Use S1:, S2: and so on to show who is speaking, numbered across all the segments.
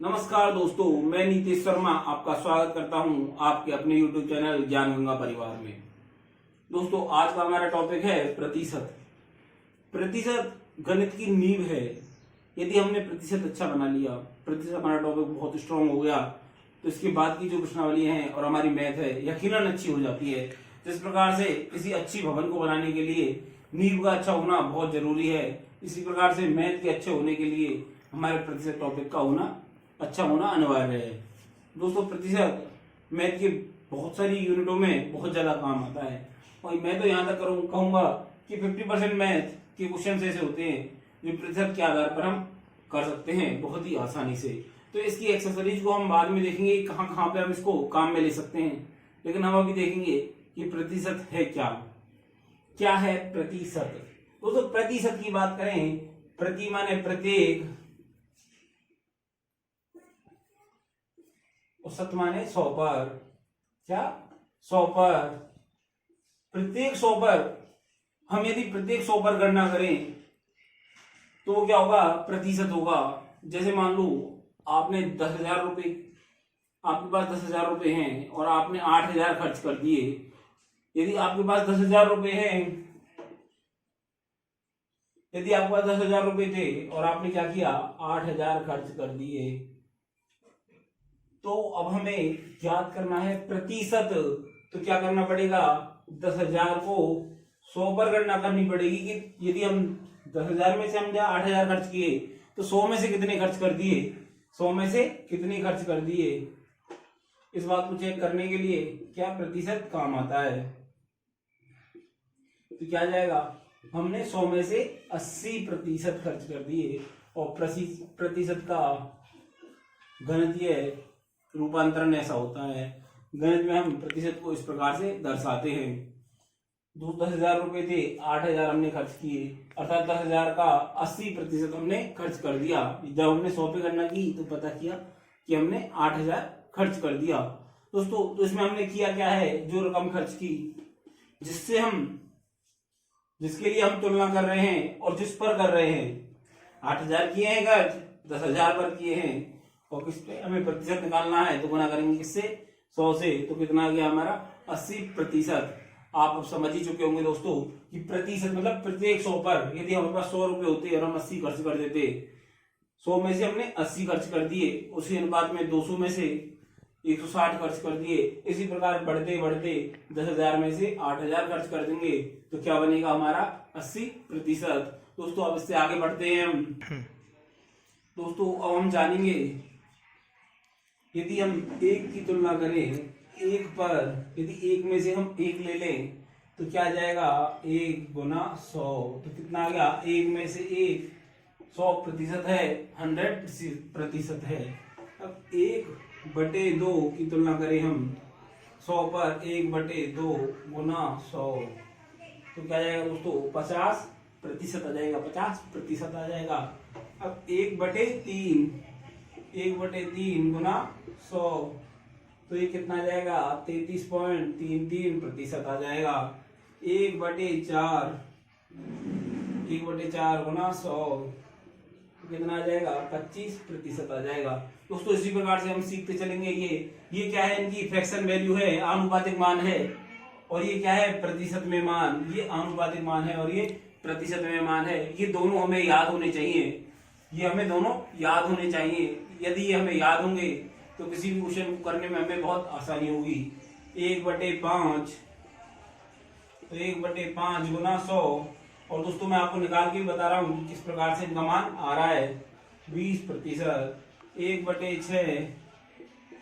S1: नमस्कार दोस्तों, मैं नीतीश शर्मा आपका स्वागत करता हूं आपके अपने YouTube चैनल ज्ञान गंगा परिवार में। दोस्तों, आज का हमारा टॉपिक है प्रतिशत। प्रतिशत गणित की नींव है। यदि हमने प्रतिशत अच्छा बना लिया, प्रतिशत हमारा टॉपिक बहुत स्ट्रांग हो गया, तो इसके बाद की जो प्रश्नावली है और हमारी मैथ है यकीनन अच्छी हो जाती है। जिस प्रकार से किसी अच्छी भवन को बनाने के लिए नींव का अच्छा होना बहुत जरूरी है, इसी प्रकार से मैथ के अच्छे होने के लिए हमारे प्रतिशत टॉपिक का होना अच्छा होना अनिवार्य है। दोस्तों, प्रतिशत मैथ के बहुत सारी यूनिटों में बहुत ज्यादा काम आता है और मैं तो यहाँ तक कहूंगा कि 50% मैथ के क्वेश्चन ऐसे होते हैं जो प्रतिशत के आधार पर हम कर सकते हैं बहुत ही आसानी से। तो इसकी एक्सेसरीज को हम बाद में देखेंगे कहाँ कहाँ पे हम इसको काम में ले सकते हैं, लेकिन हम अभी देखेंगे कि प्रतिशत है क्या। क्या है प्रतिशत? दोस्तों, प्रतिशत की बात करें, प्रति माने प्रत्येक और शत माने 100 पर। क्या? 100 पर। प्रत्येक 100 पर हम यदि प्रत्येक 100 पर गणना करें तो क्या होगा? प्रतिशत होगा। जैसे मान लो आपने 10,000 रुपए, आपके पास 10,000 रुपए हैं और आपने 8,000 खर्च कर दिए। यदि आपके पास 10,000 रुपए हैं, यदि आपके पास 10,000 रुपए थे और आपने क्या किया? 8,000 खर्च कर दिए, तो अब हमें याद करना है प्रतिशत। तो क्या करना पड़ेगा? 10,000 को 100 पर गणना करनी पड़ेगी कि यदि हम 10,000 में से हम 8,000 खर्च किए तो 100 में से कितने खर्च कर दिए, 100 में से कितने खर्च कर दिए। इस बात को चेक करने के लिए क्या प्रतिशत काम आता है। तो क्या जाएगा? हमने 100 में से 80% खर्च कर दिए और प्रतिशत का गणितीय रूपांतरण ऐसा होता है। गणित में हम प्रतिशत को इस प्रकार से दर्शाते हैं। 10,000 रुपए थे, 8,000 हमने खर्च किए, अर्थात 10,000 का 80% हमने खर्च कर दिया। जब हमने 100 पे गणना की तो पता किया कि हमने 8,000 खर्च कर दिया। दोस्तों, तो इसमें हमने किया क्या है? जो रकम खर्च की, जिसके लिए हम तुलना कर रहे हैं और जिस पर कर रहे हैं, 8,000 किए हैं खर्च, 10,000 पर किए हैं और किस पे हमें प्रतिशत निकालना है, तो गुना करेंगे किससे? 100 से। तो कितना आ गया हमारा? 80%। आप अब समझ ही चुके होंगे दोस्तों कि प्रतिशत मतलब प्रत्येक 100 पर यदि हमारे पास 100 रुपए होते और हम 80 खर्च कर देते, 100 में से हमने 80 खर्च कर दिए, उसी अनुपात में 200 में से 160 खर्च कर दिए। इसी प्रकार बढ़ते बढ़ते 10,000 में से 8,000 खर्च कर देंगे तो क्या बनेगा हमारा? 80%। दोस्तों, अब इससे आगे बढ़ते हैं हम। दोस्तों, अब हम जानेंगे यदि हम एक की तुलना करें एक पर, यदि एक में से हम एक ले लें तो क्या जाएगा? 1 गुना 100। तो कितना आ गया? एक में से एक 100% है, 100% है। अब 1/2 की तुलना करें हम 100 पर, 1/2 गुना 100 तो क्या जाएगा दोस्तों? 50% आ जाएगा, 50% आ जाएगा। अब 1/3, 1/3 गुना 100 तो ये कितना आ जाएगा? 33.33% आ जाएगा। 1/4, 1/4 गुना 100 तो कितना आ जाएगा? 25% आ जाएगा। दोस्तों, इसी प्रकार से हम सीखते चलेंगे। ये क्या है? इनकी फ्रैक्शन वैल्यू है, आनुपातिक मान है। और ये क्या है? प्रतिशत में मान। ये आनुपातिक मान है और ये प्रतिशत में मान है। ये दोनों हमें याद होने चाहिए, ये हमें दोनों याद होने चाहिए। यदि ये हमें याद होंगे तो किसी भी क्वेश्चन को करने में हमें बहुत आसानी होगी। 1/5 तो 1/5 गुना 100। और दोस्तों, मैं आपको निकाल के बता रहा हूँ किस प्रकार से इनका मान आ रहा है। 20%। 1/6,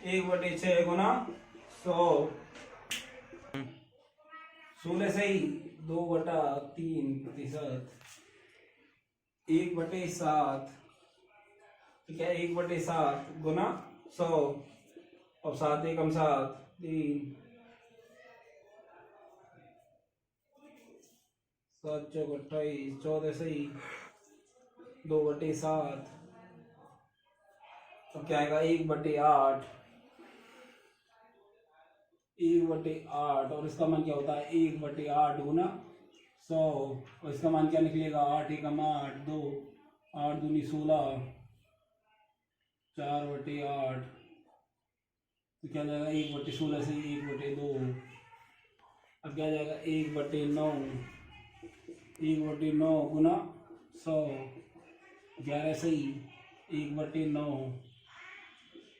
S1: 1/6 गुना 100 16 सही, 2/3%। 1/7 तो क्या? 1/7 गुना 100 और 7 एकम 7, 3, 7 चौक 28, 14 सही, 2/7 तो क्या आएगा? 1/8, 1/8 और इसका मान क्या होता है? 1/8 गुना 100 और इसका मान क्या निकलेगा? 8 एकम 8, 2, 8 दूनी 16, 4/8 तो क्या जाएगा 1/16 से 1/2। अब क्या जाएगा 1/9 गुना 100। 11 सही 1/9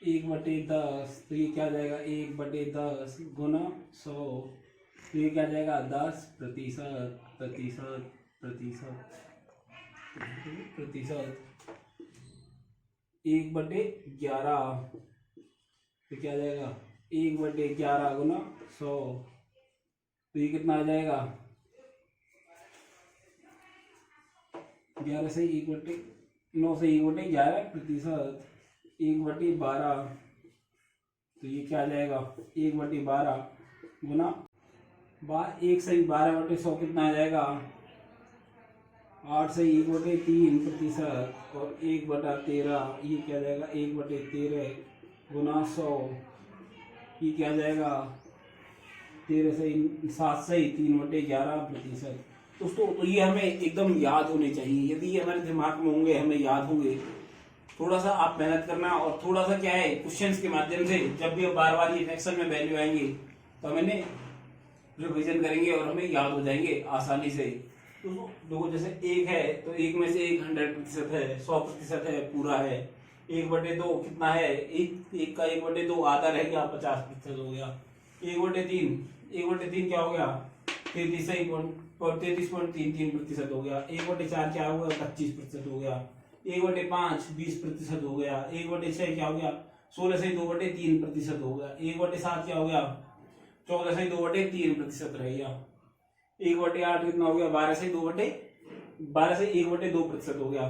S1: 1/10 तो ये क्या जाएगा 1/10 गुना 100 तो ये क्या जाएगा 10%। प्रतिशत 1/11 तो क्या जाएगा 1/11 गुना 100 तो ये कितना आ जाएगा 11 से 1/9 से 1/11 प्रतिशत 1/12 तो ये क्या आ जाएगा 1/12 गुना 1 से 12/100 कितना आ जाएगा 8 से 1/3 प्रतिशत और 1/13 ये क्या आ जाएगा 1/13 गुना 100 ये क्या आ जाएगा 7 से 3/11 प्रतिशत। दोस्तों तो ये हमें एकदम याद होने चाहिए, यदि ये हमारे दिमाग में होंगे हमें याद होंगे। थोड़ा सा आप मेहनत करना और थोड़ा सा क्या है क्वेश्चंस के माध्यम से जब भी बार बार ये फ्रैक्शन में वैल्यू आएंगे तो हम इन्हें रिविजन करेंगे और हमें याद हो जाएंगे आसानी से। तो देखो जैसे 1 है तो 1 में से 100% है 100% है पूरा है। 1/2 कितना है 1 का 1/2 आधा रह गया 50% हो गया। 1/3 क्या हो गया 33.33% हो गया। 1/4 क्या हो गया 25% हो गया। 1/5 20% हो गया। 1/6 क्या हो गया 16 से 2/3% हो गया। 1/7 क्या हो गया 14 से 2/3% रह गया। 1/8 कितना हो गया 12 से 1/2% हो गया।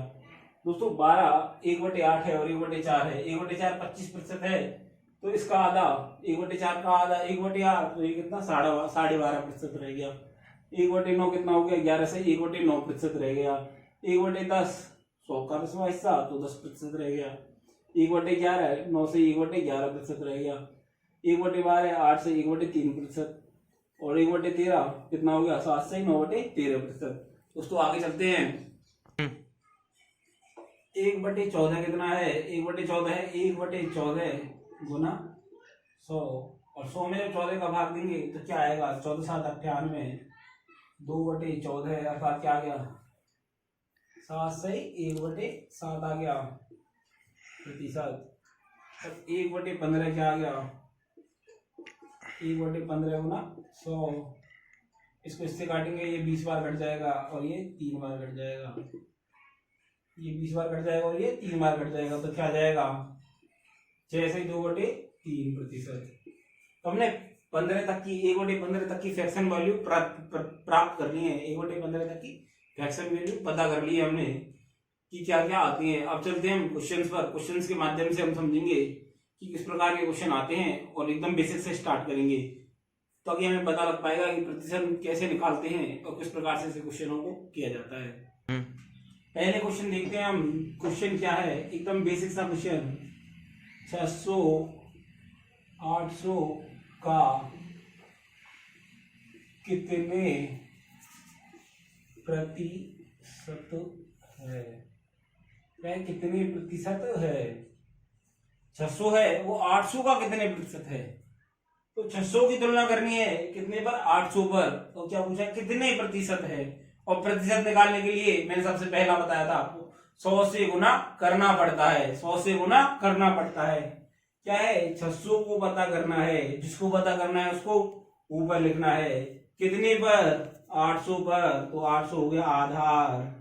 S1: दोस्तों 12 1/8 है और 1/4 है। 1/4 25% है तो इसका आधा 1/4 का आधा 1/8 तो ये कितना 12.5% रह गया। 1/9 कितना हो गया 11 से 1/9% रह गया। 1/10 100 का 10वां हिस्सा तो 10% रह गया। 1/11 9 से 1/11% रह गया। 1/12 8 से 1/3% और 1/13 कितना हो गया 7 से 9/13%। दोस्तों आगे चलते हैं। 1/14 कितना है 1/14 है 1/14 गुना 100 और 100 में जब 14 का भाग देंगे तो क्या आएगा 14 7 98 2/14 अर्थात क्या आ गया 7 से 1/7 आ गया प्रतिशत। तब 1/15 क्या आ गया 1/15 गुना 100। इसको इससे काटेंगे ये 20 बार कट जाएगा और ये 3 बार कट जाएगा। ये 20 बार कट जाएगा और ये 3 बार कट जाएगा तो क्या आ जाएगा 6 से 2/3%। तो हमने 15 तक की 1/15 तक की फ्रैक्शन वैल्यू प्राप्त करनी है। 1/15 तक की फ्रैक्शन वैल्यू पता कर ली है हमने कि क्या क्या आती है। अब चलते हैं हम क्वेश्चंस पर। क्वेश्चंस के माध्यम से हम समझेंगे कि किस प्रकार के क्वेश्चन आते हैं और एकदम बेसिक से स्टार्ट करेंगे तो आगे हमें पता लग पाएगा कि प्रतिशत कैसे निकालते हैं और किस प्रकार से ऐसे क्वेश्चनों को किया जाता है। पहले क्वेश्चन देखते हैं हम। क्वेश्चन क्या है एकदम बेसिक सा क्वेश्चन 600 800 का कितने प्रतिशत है। वह कितने प्रतिशत है 600 है वो 800 का कितने प्रतिशत है। तो 600 की तुलना करनी है कितने पर 800 पर। तो क्या पूछा कितने प्रतिशत है और प्रतिशत निकालने के लिए मैंने सबसे पहला बताया था आपको 100 से गुना करना पड़ता है। 100 से गुना करना पड़ता है। क्या है 600 को पता करना है। जिसको पता करना है उसको ऊपर लिखना है कितने पर 800 पर तो 800 हो गया आधार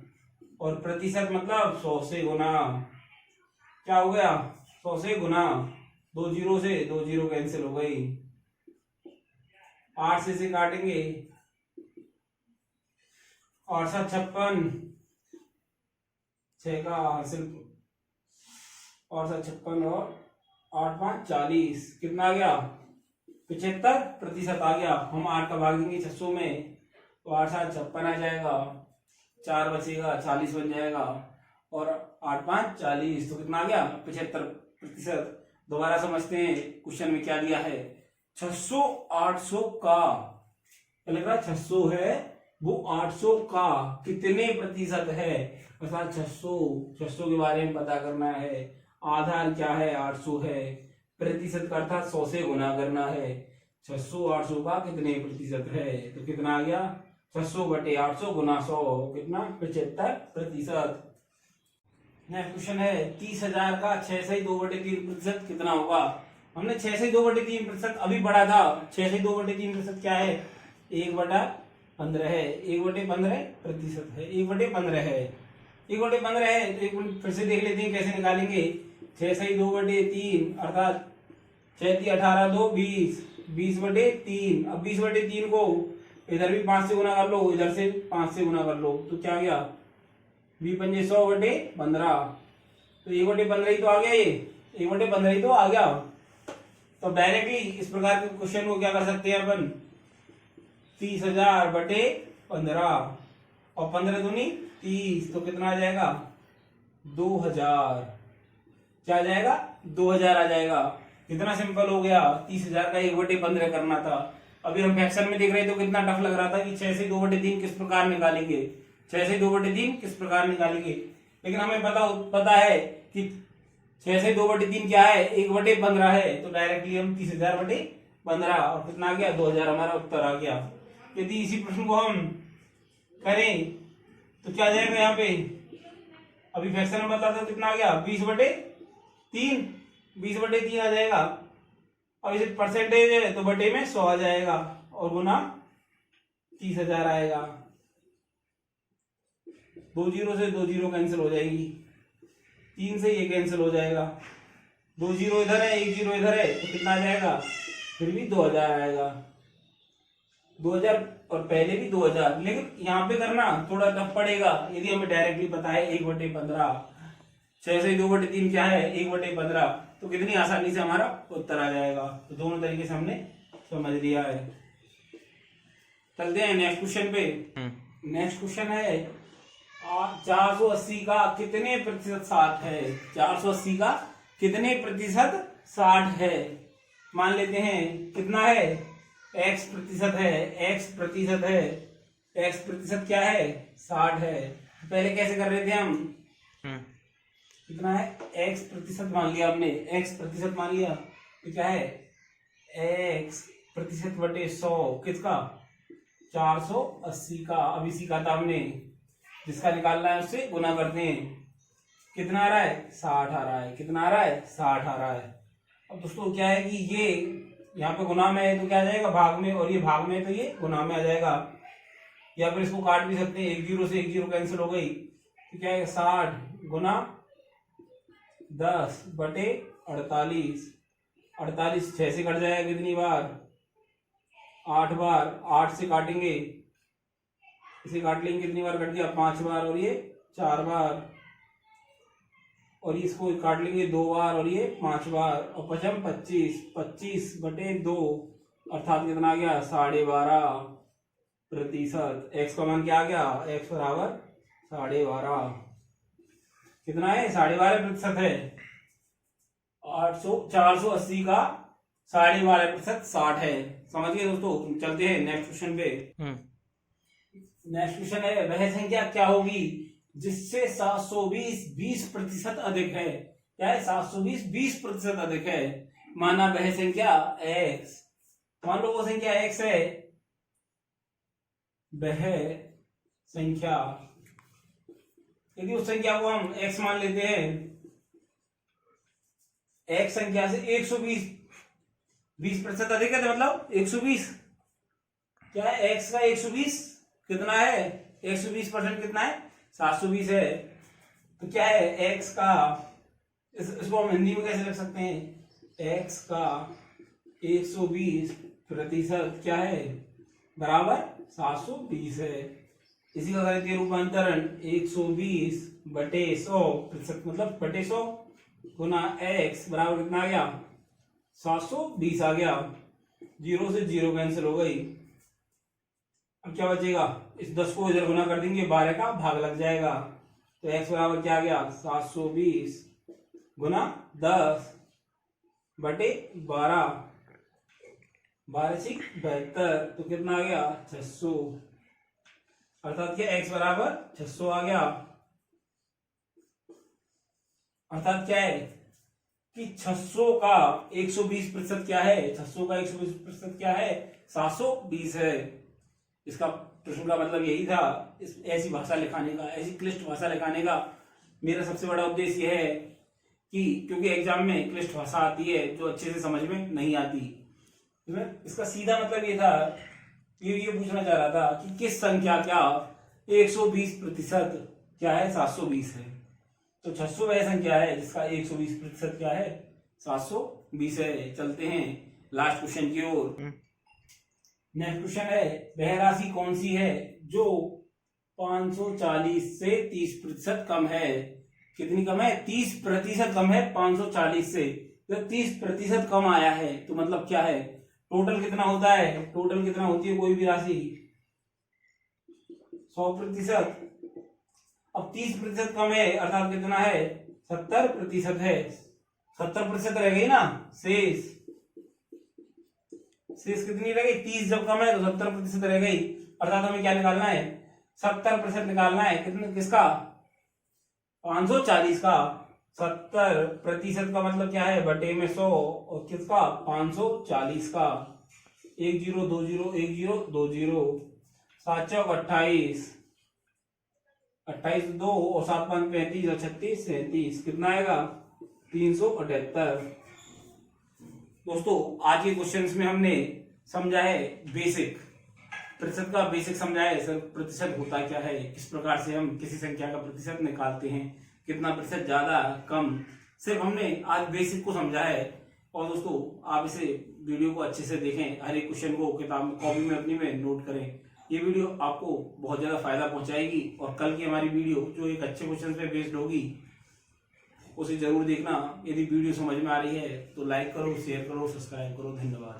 S1: और प्रतिशत मतलब 100 से गुना। क्या हो गया 100 से गुना 2 जीरो से 2 जीरो कैंसिल हो गई। 8 से काटेंगे 8 7 56 6 का हासिल और 56 और 8 5 40 कितना आ गया 75% आ गया। हम 8 का भाग देंगे 600 में तो 8 7 56 आ जाएगा। 4 बचेगा 40 बन जाएगा और 8 5 40 तो कितना आ गया 75%। दोबारा समझते हैं क्वेश्चन में क्या दिया है 600 800 का लिख रहा 600 है वो 800 का कितने प्रतिशत है। अर्थात 600 के बारे में पता करना है। आधार क्या है 800 है, प्रतिशत का अर्थात 100 से गुना करना है। 600 800 का कितने प्रतिशत है, तो कितना आ गया 600 बटे 800 गुना 100 कितना 75%। नेक्स्ट क्वेश्चन है 30,000 का 6 से 2/3% कितना होगा। हमने 6 से 2/3% अभी पढ़ा था। 6 से 2/3% क्या है 1/15 है, 1/15% है, 1/15 है, 1/15 है। तो एक मिनट फिर से देख लेते हैं कैसे निकालेंगे। 6 से 2/3 अर्थात 6 × 18 2 20, 20/3। अब 20/3 को इधर भी 5 से गुना कर लो, इधर से 5 से गुना कर लो, तो क्या आ गया 100/15। तो 1/15 ही तो आ गया, ये 1/15 ही तो आ गया। तो डायरेक्टली इस प्रकार के क्वेश्चन को क्या कर सकते हैं अपन 30,000/15 और 15 दूनी 30, तो कितना आ जाएगा 2,000। क्या आ जाएगा 2,000 आ जाएगा। कितना सिंपल हो गया। 30,000 का 1/15 करना था। अभी हम फ्रैक्शन में देख रहे थे तो कितना टफ लग रहा था कि 6 से 2/3 किस प्रकार निकालेंगे, 6 से 2/3 किस प्रकार निकालेंगे। लेकिन हमें पता है कि 6 से 2/3 क्या है 1/15 है। तो डायरेक्टली हम 30,000/15 और कितना आ गया 2,000 हमारा उत्तर आ गया। यदि इसी प्रश्न को हम करें तो क्या जाएगा यहाँ पे, अभी फ्रैक्शन में बता था कितना आ गया 20/3, 20/3 आ जाएगा। और इसे परसेंटेज है तो बटे में 100 आ जाएगा और गुना 30,000 आएगा। 2 जीरो से 2 जीरो कैंसिल हो जाएगी, 3 से ये कैंसिल हो जाएगा, 2 जीरो इधर है 1 जीरो इधर है, तो कितना आ जाएगा फिर भी 2,000 आएगा। 2,000 और पहले भी 2,000। लेकिन यहाँ पे करना थोड़ा टफ पड़ेगा यदि हमें डायरेक्टली पता है 1/15। 6 से 2/3 क्या है 1/15, तो कितनी आसानी से हमारा उत्तर आ जाएगा। तो दोनों तरीके से हमने समझ लिया है। चलते हैं नेक्स्ट क्वेश्चन पे। नेक्स्ट क्वेश्चन है 480 का कितने प्रतिशत 60 है। 480 का कितने प्रतिशत 60 है। मान लेते हैं कितना है x प्रतिशत है, x प्रतिशत है, x प्रतिशत क्या है 60 है। पहले कैसे कर रहे थे हम, कितना है x प्रतिशत मान लिया हमने, x प्रतिशत मान लिया तो क्या है x प्रतिशत बटे 100 किसका 480 का। अभी सीखा था हमने, जिसका निकालना है उससे गुना करते हैं। कितना आ रहा है 60 आ रहा है, कितना आ रहा है 60 आ रहा है। अब दोस्तों क्या है कि ये यहाँ पे गुना में है तो क्या आ जाएगा भाग में, और ये भाग में है तो ये गुना में आ जाएगा। या फिर इसको काट भी सकते हैं, 1 जीरो से 1 जीरो कैंसिल हो गई, तो क्या है 60 गुना 10/48। 48 6 से कट जाएगा कितनी बार 8 बार, 8 से काटेंगे, इसे काट लेंगे कितनी बार कट गया 5 बार, और ये 4 बार, और इसको काट लेंगे 2 बार और ये 5 बार, और 5 25, 25/2 अर्थात कितना आ गया 12.5%। x का मान क्या आ गया x बराबर 12.5। कितना है 12.5% है। 480 का 12.5% 60 है। समझ गए दोस्तों। चलते हैं नेक्स्ट क्वेश्चन पे। नेक्स्ट क्वेश्चन है वह संख्या क्या होगी जिससे 720 20% अधिक है। क्या है 720 20% अधिक है। माना वह संख्या x, मान लो वो संख्या x है, वह संख्या, यदि उस संख्या को हम x मान लेते हैं, x संख्या से 120 20% अधिक है, तो मतलब 120 क्या है x का 120 कितना है 120% कितना है 720 है। तो क्या है x का, इसको हम हिंदी में कैसे लिख सकते हैं, x का 120% क्या है बराबर 720 है। इसी का गणितीय रूपांतरण 120/100% मतलब बटे 100 गुना x बराबर कितना आ गया 720 आ गया। 0 से 0 कैंसिल हो गई। अब क्या बचेगा, इस 10 को इधर गुना कर देंगे, 12 का भाग लग जाएगा, तो x बराबर क्या आ गया 720 गुना 10/12, 12 से 72, तो कितना आ गया 600, अर्थात क्या x बराबर 600 आ गया। अर्थात क्या है कि 600 का 120% क्या है, 600 का 120% क्या है, 720 है। इसका प्रश्न का मतलब यही था, ऐसी भाषा लिखाने का, ऐसी क्लिष्ट भाषा लिखाने का मेरा सबसे बड़ा उद्देश्य है कि क्योंकि एग्जाम में क्लिष्ट भाषा आती है जो अच्छे से समझ में नहीं आती। इसका सीधा मतलब ये था, ये पूछना चाह रहा था कि किस संख्या क्या 120% क्या है, 720 है। तो 600 वह संख्या है जिसका 120% क्या है, 720 है। चलते हैं लास्ट क्वेश्चन की ओर। नेक्स्ट क्वेश्चन है, वह राशि कौन सी है जो 540 से 30% कम है। कितनी कम है, 30% कम है 540 से। जब 30% कम आया है तो मतलब क्या है, टोटल कितना होता है, टोटल कितना होती है कोई भी राशि, 100%। अब 30% कम है अर्थात कितना है, 70% है। 70% रह गई ना, शेष कितनी रह गई, 30 जब कम है तो 70% रह गई। अर्थात हमें क्या निकालना है, 70% निकालना है। कितने, किसका, 540 का। 70% का मतलब क्या है, बटे में 100, और किसका, 540 का। 1 0 2 0 1 0 2 0, 7 चौक 28, 28 2 और 7 5 35 और 36 37, कितना आएगा, 378। दोस्तों आज के क्वेश्चंस में हमने समझा है बेसिक, प्रतिशत का बेसिक समझा है। सर प्रतिशत होता क्या है, किस प्रकार से हम किसी संख्या का प्रतिशत निकालते हैं, कितना प्रतिशत ज्यादा कम, सिर्फ हमने आज बेसिक को समझा है। और दोस्तों आप इसे वीडियो को अच्छे से देखें, हर एक क्वेश्चन को किताब में, कॉपी में अपनी में नोट करें। ये वीडियो आपको बहुत ज्यादा फायदा पहुंचाएगी। और कल की हमारी वीडियो जो एक अच्छे क्वेश्चन पे बेस्ड होगी उसे जरूर देखना। यदि वीडियो समझ में आ रही है तो लाइक करो, शेयर करो, सब्सक्राइब करो। धन्यवाद।